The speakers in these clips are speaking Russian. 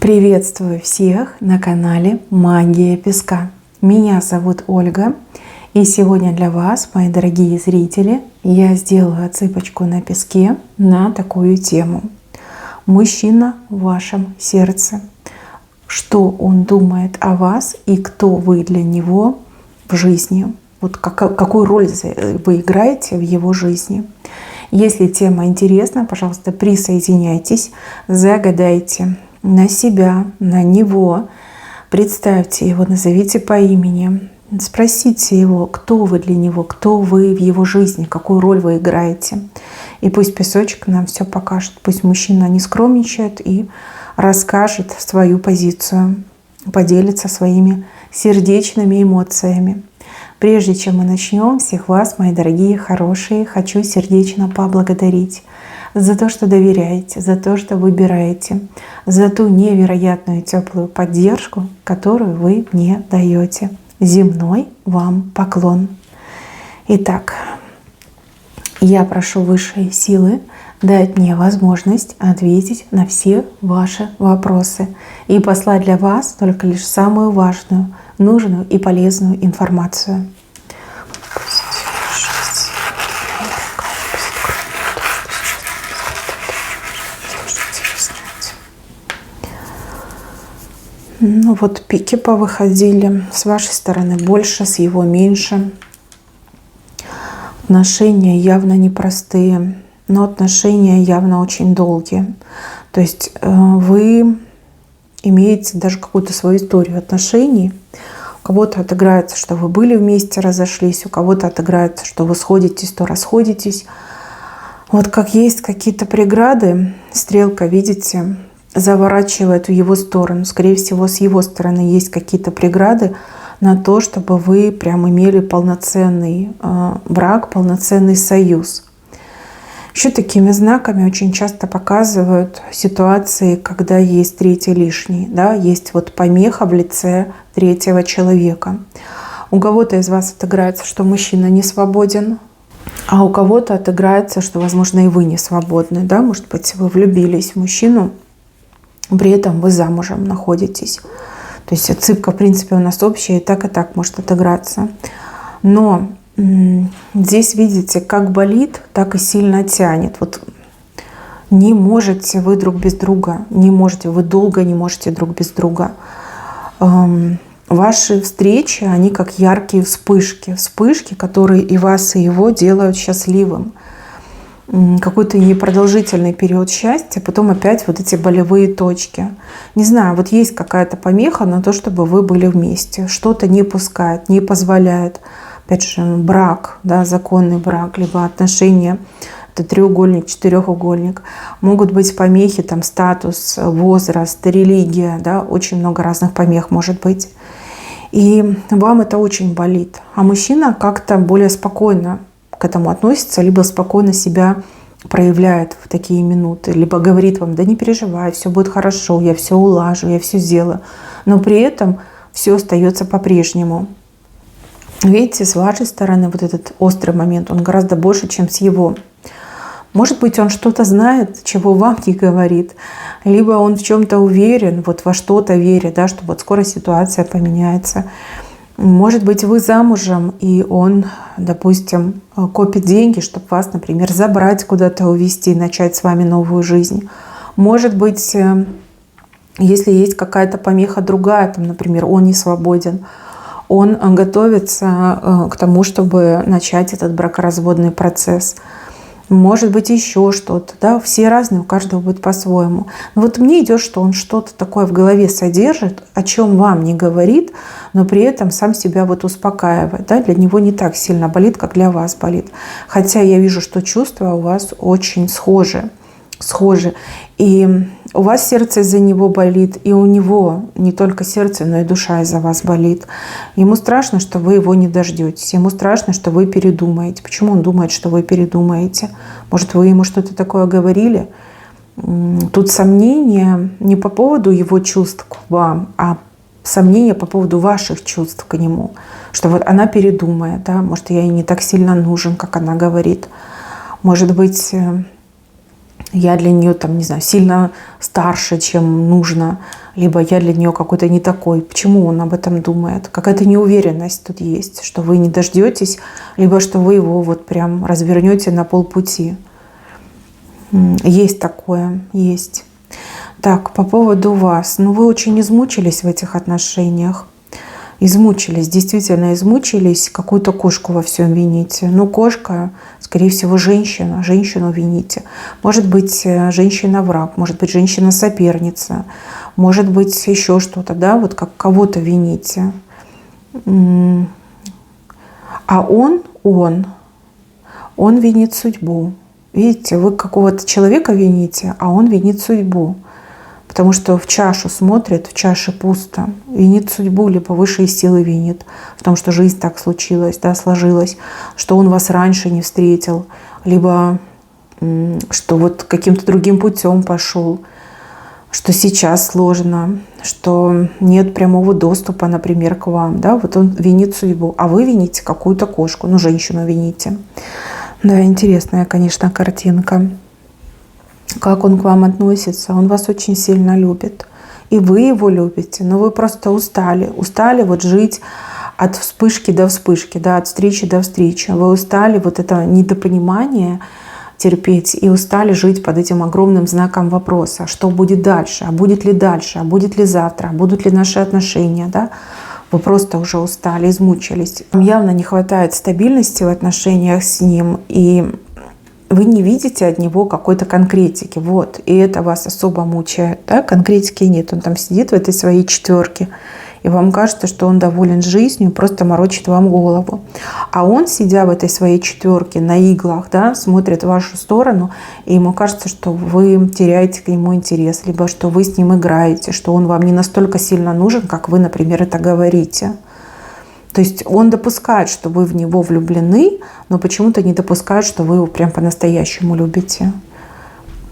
Приветствую всех на канале Магия Песка. Меня зовут Ольга, и сегодня для вас, мои дорогие зрители, я сделаю отсыпочку на песке на такую тему. Мужчина в вашем сердце. Что он думает о вас и кто вы для него в жизни. Вот какую роль вы играете в его жизни. Если тема интересна, пожалуйста, присоединяйтесь, загадайте на себя, на него, представьте его, назовите по имени, спросите его, кто вы для него, кто вы в его жизни, какую роль вы играете. И пусть песочек нам все покажет, пусть мужчина не скромничает и расскажет свою позицию, поделится своими сердечными эмоциями. Прежде чем мы начнем, всех вас, мои дорогие, хорошие, хочу сердечно поблагодарить за то, что доверяете, за то, что выбираете, за ту невероятную теплую поддержку, которую вы мне даете. Земной вам поклон. Итак, я прошу высшие силы дать мне возможность ответить на все ваши вопросы и послать для вас только лишь самую важную, нужную и полезную информацию. Ну вот пики повыходили. С вашей стороны больше, с его меньше. Отношения явно непростые, но отношения явно очень долгие. То есть вы имеете даже какую-то свою историю отношений. У кого-то отыграется, что вы были вместе, разошлись. У кого-то отыграется, что вы сходитесь, то расходитесь. Вот как есть какие-то преграды, стрелка, видите, заворачивает в его сторону. Скорее всего, с его стороны есть какие-то преграды на то, чтобы вы прям имели полноценный брак, полноценный союз. Еще такими знаками очень часто показывают ситуации, когда есть третий лишний, да, есть вот помеха в лице третьего человека. У кого-то из вас отыграется, что мужчина не свободен, а у кого-то отыграется, что, возможно, и вы не свободны, да, может быть, вы влюбились в мужчину, при этом вы замужем находитесь. То есть отсыпка, в принципе, у нас общая, и так может отыграться. Но здесь, видите, как болит, так и сильно тянет. Вот не можете вы друг без друга, не можете, вы долго не можете друг без друга. Ваши встречи, они как яркие вспышки, которые и вас, и его делают счастливым. Какой-то непродолжительный период счастья, потом опять вот эти болевые точки. Не знаю, вот есть какая-то помеха на то, чтобы вы были вместе. Что-то не пускает, не позволяет. Опять же, брак, да, законный брак, либо отношения, это треугольник, четырехугольник. Могут быть помехи, там, статус, возраст, религия, да, очень много разных помех может быть. И вам это очень болит. А мужчина как-то более спокойно к этому относится, либо спокойно себя проявляет в такие минуты, либо говорит вам: да не переживай, все будет хорошо, я все улажу, я все сделаю. Но при этом все остается по-прежнему. Видите, с вашей стороны вот этот острый момент, он гораздо больше, чем с его. Может быть, он что-то знает, чего вам не говорит, либо он в чем-то уверен, вот во что-то верит, да, что вот скоро ситуация поменяется. Может быть, вы замужем, и он, допустим, копит деньги, чтобы вас, например, забрать куда-то, увезти, начать с вами новую жизнь. Может быть, если есть какая-то помеха другая, там, например, он не свободен, он готовится к тому, чтобы начать этот бракоразводный процесс. Может быть, еще что-то. Да? Все разные, у каждого будет по-своему. Но вот мне идет, что он что-то такое в голове содержит, о чем вам не говорит, но при этом сам себя вот успокаивает. Да? Для него не так сильно болит, как для вас болит. Хотя я вижу, что чувства у вас очень схожи. И у вас сердце из-за него болит, и у него не только сердце, но и душа из-за вас болит. Ему страшно, что вы его не дождетесь. Ему страшно, что вы передумаете. Почему он думает, что вы передумаете? Может, вы ему что-то такое говорили? Тут сомнения не по поводу его чувств к вам, а сомнения по поводу ваших чувств к нему. Что вот она передумает, да? Может, я ей не так сильно нужен, как она говорит. Может быть, я для нее, там, не знаю, сильно старше, чем нужно, либо я для нее какой-то не такой. Почему он об этом думает? Какая-то неуверенность тут есть, что вы не дождетесь, либо что вы его вот прям развернете на полпути. Есть такое, есть. Так, по поводу вас. Ну, вы очень измучились в этих отношениях. Измучились, действительно измучились. Какую-то кошку во всем вините. Ну, кошка, скорее всего, женщина. Женщину вините. Может быть, женщина-враг, может быть, женщина-соперница, может быть, еще что-то, да, вот как кого-то вините. А он винит судьбу. Видите, вы какого-то человека вините, а он винит судьбу. Потому что в чашу смотрит, в чаше пусто. Винит судьбу, либо высшие силы винит в том, что жизнь так случилась, да, сложилась, что он вас раньше не встретил, либо что вот каким-то другим путем пошел, что сейчас сложно, что нет прямого доступа, например, к вам. Да? Вот он винит судьбу, а вы вините какую-то кошку, ну, женщину вините. Да, интересная, конечно, картинка. Как он к вам относится? Он вас очень сильно любит. И вы его любите, но вы просто устали. Устали вот жить от вспышки до вспышки, да, от встречи до встречи. Вы устали вот это недопонимание терпеть и устали жить под этим огромным знаком вопроса. Что будет дальше? А будет ли дальше? А будет ли завтра? А будут ли наши отношения? Да? Вы просто уже устали, измучились. Вам явно не хватает стабильности в отношениях с ним. И вы не видите от него какой-то конкретики. Вот. И это вас особо мучает. Да? Конкретики нет. Он там сидит в этой своей четверке. И вам кажется, что он доволен жизнью, просто морочит вам голову. А он, сидя в этой своей четверке на иглах, да, смотрит в вашу сторону, и ему кажется, что вы теряете к нему интерес, либо что вы с ним играете, что он вам не настолько сильно нужен, как вы, например, это говорите. То есть он допускает, что вы в него влюблены, но почему-то не допускает, что вы его прям по-настоящему любите.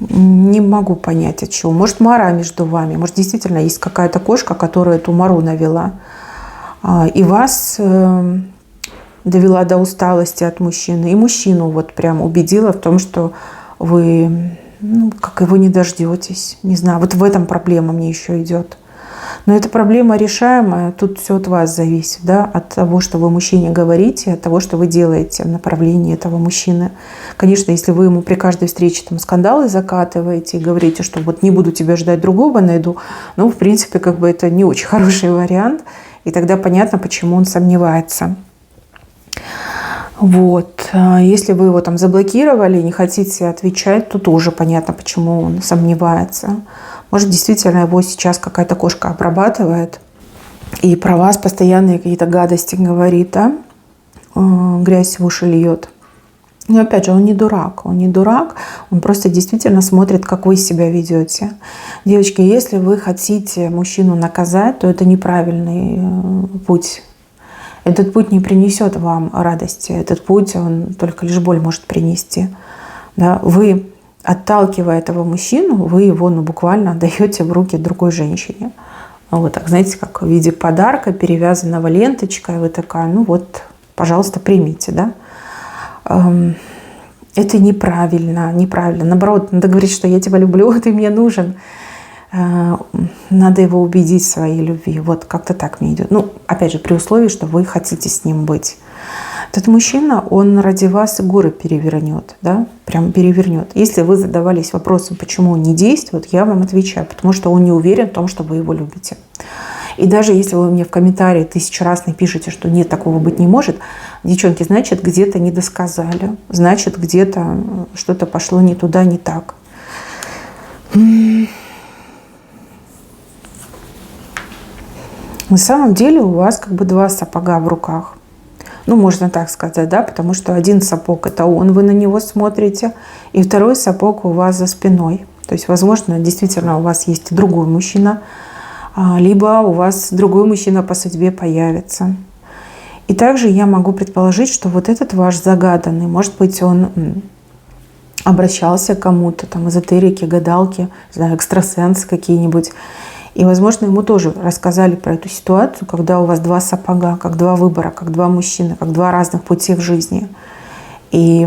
Не могу понять, от чего. Может, мара между вами. Может, действительно есть какая-то кошка, которая эту мару навела. И вас довела до усталости от мужчины. И мужчину вот прям убедила в том, что вы как его не дождетесь. Не знаю, вот в этом проблема мне еще идет. Но эта проблема решаемая, тут все от вас зависит, да, от того, что вы мужчине говорите, от того, что вы делаете в направлении этого мужчины. Конечно, если вы ему при каждой встрече там скандалы закатываете и говорите, что вот не буду тебя ждать, другого найду, ну, в принципе, как бы это не очень хороший вариант, и тогда понятно, почему он сомневается. Вот. Если вы его там заблокировали, не хотите отвечать, то тоже понятно, почему он сомневается. Может, действительно его сейчас какая-то кошка обрабатывает и про вас постоянные какие-то гадости говорит, да? Грязь в уши льет. Но опять же, он не дурак, он просто действительно смотрит, как вы себя ведете. Девочки, если вы хотите мужчину наказать, то это неправильный путь. Этот путь не принесет вам радости, этот путь, он только лишь боль может принести. Да? Вы, отталкивая этого мужчину, вы его буквально отдаете в руки другой женщине. Вот так, знаете, как в виде подарка, перевязанного ленточкой, вы такая, ну вот, пожалуйста, примите, да. Это неправильно. Наоборот, надо говорить, что я тебя люблю, ты мне нужен. Надо его убедить в своей любви. Вот как-то так мне идет. Ну, опять же, при условии, что вы хотите с ним быть. Этот мужчина, он ради вас горы перевернет, да, прям перевернет. Если вы задавались вопросом, почему он не действует, я вам отвечаю, потому что он не уверен в том, что вы его любите. И даже если вы мне в комментарии 1000 раз напишите, что нет, такого быть не может, девчонки, значит, где-то не досказали, значит, где-то что-то пошло не туда, не так. На самом деле у вас как бы 2 сапога в руках. Ну, можно так сказать, да, потому что один сапог – это он, вы на него смотрите, и второй сапог у вас за спиной. То есть, возможно, действительно у вас есть другой мужчина, либо у вас другой мужчина по судьбе появится. И также я могу предположить, что вот этот ваш загаданный, может быть, он обращался к кому-то, там, эзотерики, гадалки, не знаю, экстрасенсы какие-нибудь. И, возможно, ему тоже рассказали про эту ситуацию, когда у вас 2 сапога, как 2 выбора, как 2 мужчины, как 2 разных пути в жизни. И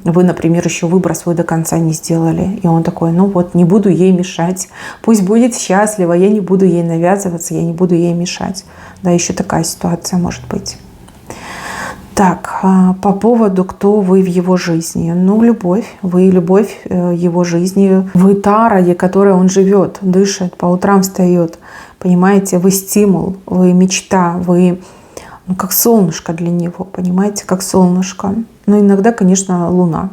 вы, например, еще выбор свой до конца не сделали. И он такой, ну вот, не буду ей мешать. Пусть будет счастлива, я не буду ей навязываться, я не буду ей мешать. Да, еще такая ситуация может быть. Так, по поводу, кто вы в его жизни. Ну, любовь. Вы любовь его жизни. Вы та, ради которой он живет, дышит, по утрам встает. Понимаете, вы стимул, вы мечта, вы как солнышко для него, понимаете, как солнышко. Но иногда, конечно, луна.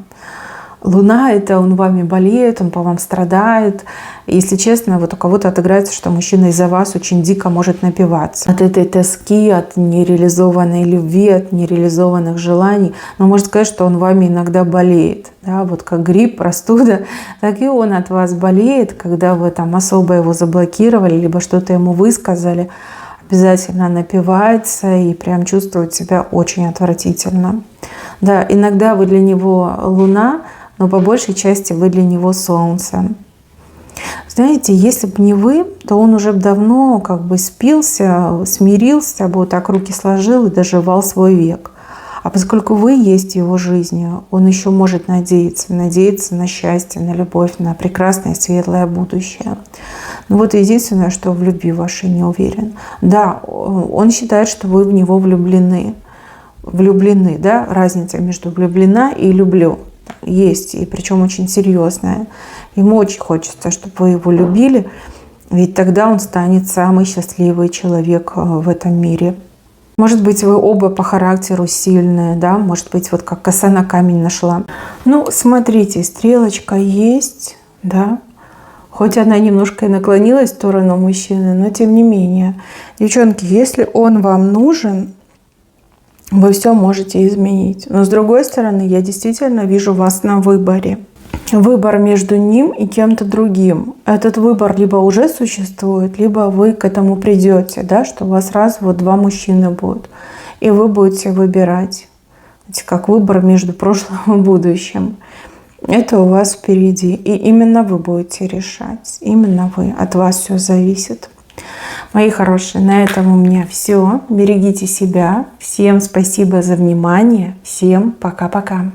Луна — это он вами болеет, он по вам страдает. Если честно, вот у кого-то отыграется, что мужчина из-за вас очень дико может напиваться. От этой тоски, от нереализованной любви, от нереализованных желаний. Но можно сказать, что он вами иногда болеет. Да? Вот как грипп, простуда, так и он от вас болеет, когда вы там особо его заблокировали, либо что-то ему высказали. Обязательно напивается и прям чувствует себя очень отвратительно. Да, иногда вы для него луна, но по большей части вы для него солнце. Знаете, если бы не вы, то он уже давно как бы спился, смирился, бы вот так руки сложил и доживал свой век. А поскольку вы есть в его жизни, он еще может надеяться на счастье, на любовь, на прекрасное светлое будущее. Ну вот единственное, что в любви вашей не уверен. Да, он считает, что вы в него влюблены. Влюблены, да, разница между влюблена и люблю есть, и причем очень серьезная. Ему очень хочется, чтобы вы его любили, ведь тогда он станет самый счастливый человек в этом мире. Может быть, вы оба по характеру сильные, да, может быть, вот как коса на камень нашла. Ну, смотрите, стрелочка есть, да, хоть она немножко и наклонилась в сторону мужчины, но тем не менее. Девчонки, если он вам нужен, вы все можете изменить. Но с другой стороны, я действительно вижу вас на выборе. Выбор между ним и кем-то другим. Этот выбор либо уже существует, либо вы к этому придете, да, что у вас раз вот два мужчины будут. И вы будете выбирать. Это как выбор между прошлым и будущим. Это у вас впереди. И именно вы будете решать. Именно вы. От вас все зависит. Мои хорошие, на этом у меня все. Берегите себя. Всем спасибо за внимание. Всем пока-пока.